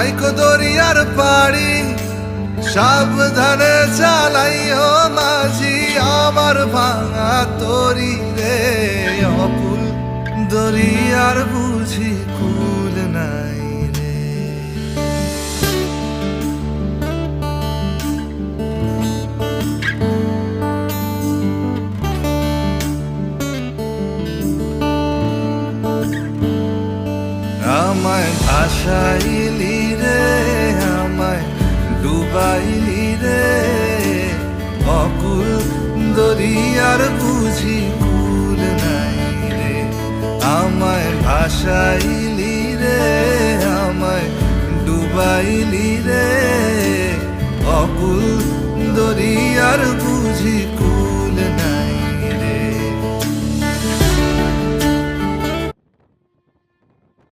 রাইকো দরিয়ার পাড়ি সাবধানে চালাইও মাঝি আমার ভাঙা তরি রে অকুল দরিয়ার বুঝি কুল নাই রে। আমায় ভাসাইলি রে আমায় ডুবাইলি রে অকুল দরিয়ার বুঝি কুল নাই রে। আমায় ভাসাইলি রে আমায় ডুবাইলি রে অকুল দরিয়ার বুঝি